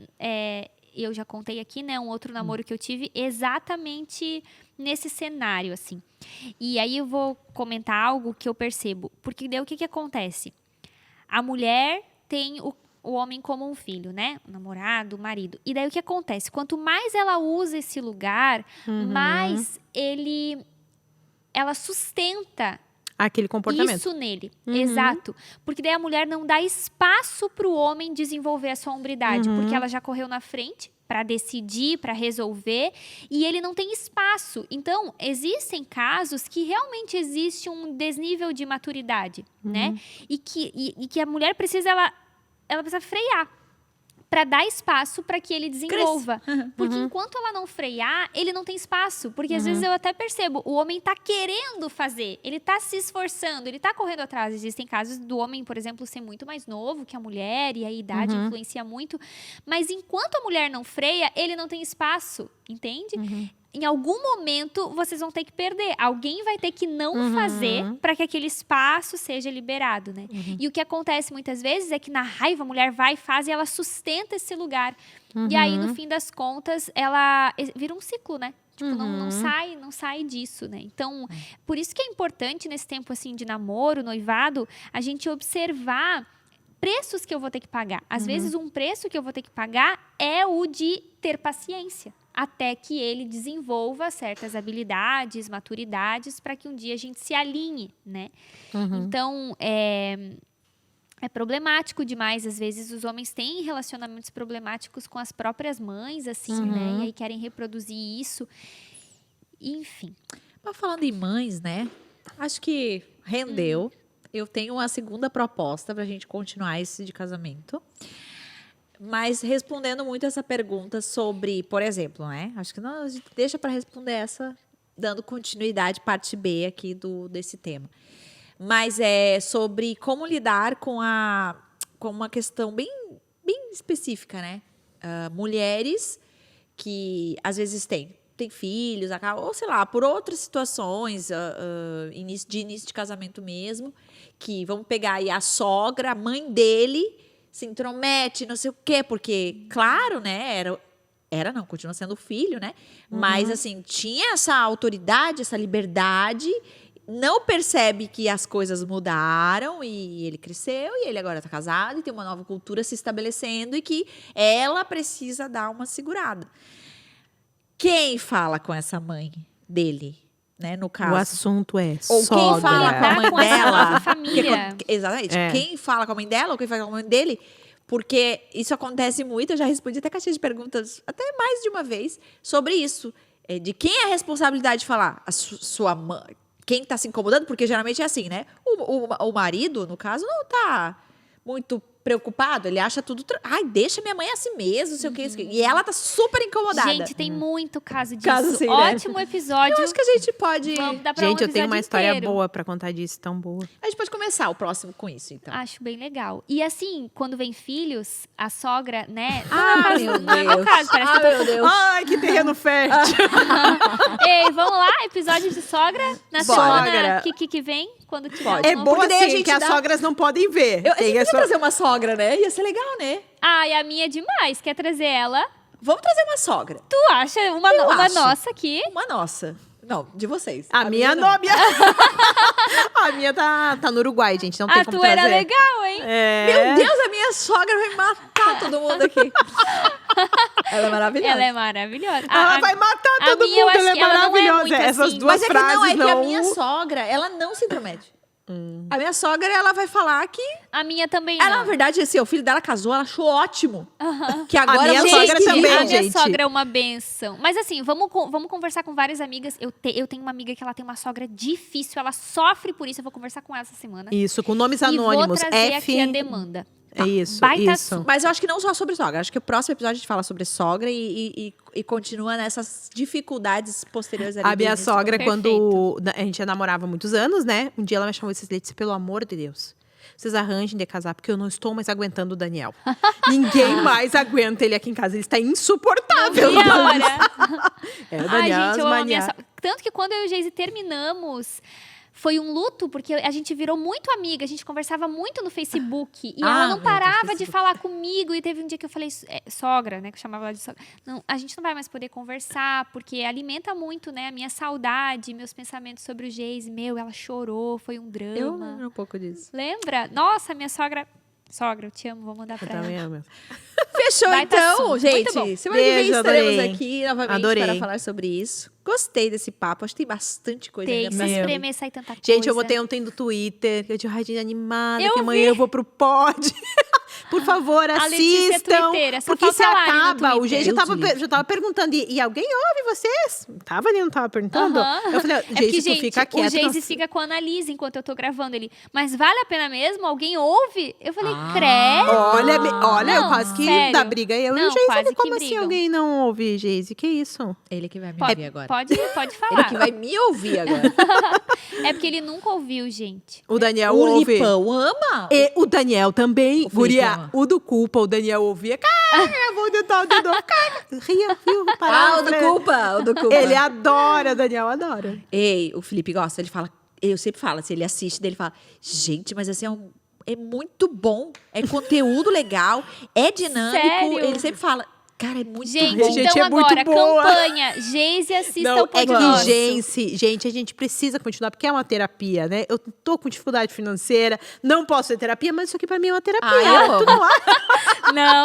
eu já contei aqui, né, um outro namoro que eu tive exatamente nesse cenário, assim. E aí eu vou comentar algo que eu percebo, porque daí o que acontece? A mulher tem o homem como um filho, né? O namorado, o marido. E daí o que acontece? Quanto mais ela usa esse lugar, mais ela sustenta aquele comportamento. Isso nele, exato. Porque daí a mulher não dá espaço para o homem desenvolver a sua hombridade, porque ela já correu na frente para decidir, para resolver, e ele não tem espaço. Então, existem casos que realmente existe um desnível de maturidade, né? E que a mulher precisa, ela precisa frear para dar espaço para que ele desenvolva. Porque enquanto ela não frear, ele não tem espaço. Porque às vezes eu até percebo, o homem está querendo fazer, ele está se esforçando, ele está correndo atrás. Existem casos do homem, por exemplo, ser muito mais novo que a mulher, e a idade influencia muito. Mas enquanto a mulher não freia, ele não tem espaço, entende? Em algum momento, vocês vão ter que perder. Alguém vai ter que não fazer para que aquele espaço seja liberado, né? E o que acontece muitas vezes é que na raiva a mulher vai e faz e ela sustenta esse lugar. E aí, no fim das contas, ela vira um ciclo, né? Tipo, não sai disso, né? Então, por isso que é importante nesse tempo, assim, de namoro, noivado, a gente observar preços que eu vou ter que pagar. Às vezes, um preço que eu vou ter que pagar é o de ter paciência, até que ele desenvolva certas habilidades, maturidades, para que um dia a gente se alinhe, né? Então, é problemático demais. Às vezes, os homens têm relacionamentos problemáticos com as próprias mães, assim, né? E aí querem reproduzir isso. Enfim. Mas falando em mães, né? Acho que rendeu. Eu tenho uma segunda proposta para a gente continuar esse de casamento. Mas respondendo muito essa pergunta sobre, por exemplo, né? Acho que não, a gente deixa para responder essa dando continuidade, parte B aqui desse tema. Mas é sobre como lidar com uma questão bem específica, né? Mulheres que às vezes têm filhos, ou sei lá, por outras situações, de início de casamento mesmo, que vamos pegar aí a sogra, a mãe dele se intromete, não sei o quê, porque, claro, né, não, continua sendo filho, né? Mas, assim, tinha essa autoridade, essa liberdade, não percebe que as coisas mudaram e ele cresceu e ele agora está casado e tem uma nova cultura se estabelecendo e que ela precisa dar uma segurada. Quem fala com essa mãe dele, né, no caso? O assunto é ou sogra. Quem fala com a mãe com essa dela. nova família. Exatamente. Quem fala com a mãe dela ou quem fala com a mãe dele. Porque isso acontece muito, eu já respondi até caixinha de perguntas, até mais de uma vez, sobre isso. De quem é a responsabilidade de falar? A sua mãe. Quem está se incomodando? Porque geralmente é assim, né? O marido, no caso, não está muito preocupado, ele acha tudo... Ai, deixa minha mãe assim mesmo, não sei o que. E ela tá super incomodada. Gente, tem muito caso disso. Caso assim, né? Ótimo episódio. Eu acho que a gente pode... Vamos dar pra Gente, eu tenho uma história inteiro. boa pra contar disso, tão boa. A gente pode começar o próximo com isso, então. Acho bem legal. E assim, quando vem filhos, a sogra, né? Meu Não é meu Deus. caso, parece que eu tô... Meu Deus. Ai, que terreno fértil. Ei, vamos lá? Episódio de sogra? Na Bora. semana que vem? Quando tiver Pode. um É novo- bom Porque daí a assim, gente que as dá- sogras não podem ver. A gente Tem a podia sua- trazer uma sogra, né? Ia ser legal, né? Ah, e a minha é demais. Quer trazer ela? Vamos trazer uma sogra. Tu acha? Uma Eu acho. nossa aqui. Uma nossa. Não, de vocês. A minha não. não. A minha tá no Uruguai, gente. Não tem A como tua trazer. era legal, hein? É. Meu Deus, a minha sogra vai matar todo mundo aqui. Ela é maravilhosa. Ela é maravilhosa. Ela vai matar a todo minha, eu mundo, acho ela é que ela não é maravilhosa. muito Essas assim. duas Mas é que frases não, é que a não... minha sogra, ela não se intromete. A minha sogra, ela vai falar que... A minha também Ela, não. na verdade, assim, o filho dela casou, ela achou ótimo. Que agora minha vocês sogra que também, viram. A minha gente. sogra é uma benção. Mas assim, vamos conversar com várias amigas. Eu tenho uma amiga que ela tem uma sogra difícil, ela sofre por isso. Eu vou conversar com ela essa semana. Isso, com nomes E vou anônimos. trazer F... aqui a demanda. É isso, Baita isso. assunto. Mas eu acho que não só sobre sogra. Acho que o próximo episódio a gente fala sobre sogra e continua nessas dificuldades posteriores ali. A minha do início. sogra, Perfeito. quando a gente já namorava há muitos anos, né? Um dia ela me chamou e disse, Letícia, pelo amor de Deus, vocês arranjem de casar, porque eu não estou mais aguentando o Daniel. Ninguém mais aguenta ele aqui em casa. Ele está insuportável. E a hora? É, o Ai, Daniel, gente, as eu amo a minha manias. sogra. Tanto que quando eu e o Geise terminamos, foi um luto, porque a gente virou muito amiga, a gente conversava muito no Facebook. E ela não meu Deus, parava de Facebook. falar comigo. E teve um dia que eu falei, sogra, né? Que eu chamava ela de sogra. Não, a gente não vai mais poder conversar, porque alimenta muito, né? A minha saudade, meus pensamentos sobre o Geise. Ela chorou, foi um drama. Eu lembro um pouco disso. Lembra? Nossa, minha sogra... Sogra, eu te amo, vou mandar Eu pra ela. também amo. Fechou, Baita então, assunto. Muito gente. bom. Semana que vem Beijo, estaremos adorei. aqui novamente Adorei. para falar sobre isso. Gostei desse papo. Acho que tem bastante coisa Tem, ainda se pra saber. espremer, sai tanta coisa. Gente, eu botei ontem no Twitter, eu de Radinha animada, Eu que amanhã eu vou pro pod. Por favor, A Letícia é assistam. twitteira, só Porque se falta a Lari no acaba, o Twitter. Gê já Deus tava perguntando, e alguém ouve vocês? Tava ali, não tava perguntando? Aham. Eu falei, É porque, Geise, tu gente, fica o quieto. Geise não- fica com a Annalise enquanto eu tô gravando ele. Mas vale a pena mesmo? Alguém ouve? Eu falei, Ah. credo. Olha, eu Não, quase que sério. dá briga. Eu e Não, o Geise, quase que como assim brigam. alguém não ouve, Geise? Que isso? Ele que vai me Pode, ouvir agora. pode Ele falar. que vai me ouvir agora. É porque ele nunca ouviu, gente. O Daniel o ouve. Lipão ama? E o Daniel também, O Felipe guria, ama. o do culpa, o Daniel ouvia. Cara, eu vou tentar de novo. Cara, ria, viu? Ah, Parava, o do falei, culpa. O do culpa. Ele adora, o Daniel adora. Ei, o Felipe gosta. Ele fala... Eu sempre falo, se ele assiste, ele fala... Gente, mas assim, é muito bom. É conteúdo legal. É dinâmico. Sério? Ele sempre fala... Cara, é muito Gente, bom. Gente, então é muito agora, boa. campanha. Geise, assista Não, o é podcast. que, gente, a gente precisa continuar, porque é uma terapia, né? Eu tô com dificuldade financeira, não posso ter terapia, mas isso aqui pra mim é uma terapia. Ah, eu amo.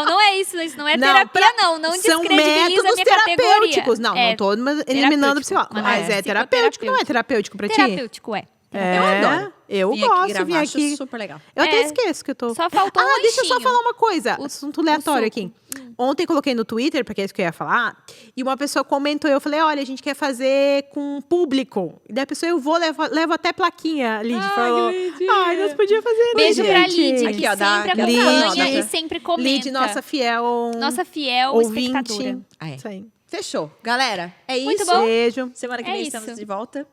Não é isso. Isso não é terapia, não. Não São descredibiliza a métodos minha categoria. terapêuticos. Não É não tô eliminando o terapêutico. psicólogo. Mas Mas é é terapêutico, não é terapêutico pra ti? terapêutico, é. É, Eu adoro. Eu Vim aqui gosto, gravar, vim acho aqui. super legal. Eu até É. esqueço que eu tô... Só faltou um deixa eu só lanchinho. falar uma coisa. O- Assunto aleatório o aqui. Ontem coloquei no Twitter, porque é isso que eu ia falar, e uma pessoa comentou, eu falei, olha, a gente quer fazer com público. E daí a pessoa, eu vou, levo até plaquinha, a Lid falou. Ai, nós podíamos fazer, né, Beijo pra gente? Lid, Aqui, que ó, dá sempre aquela acompanha nota. e sempre comenta. Lid, nossa fiel Nossa fiel ouvinte. espectadora. Ah, é. Isso aí. Fechou. Galera, é Muito isso. bom. Beijo. Semana que É vem isso. estamos de volta.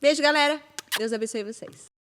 Beijo, galera. Deus abençoe vocês.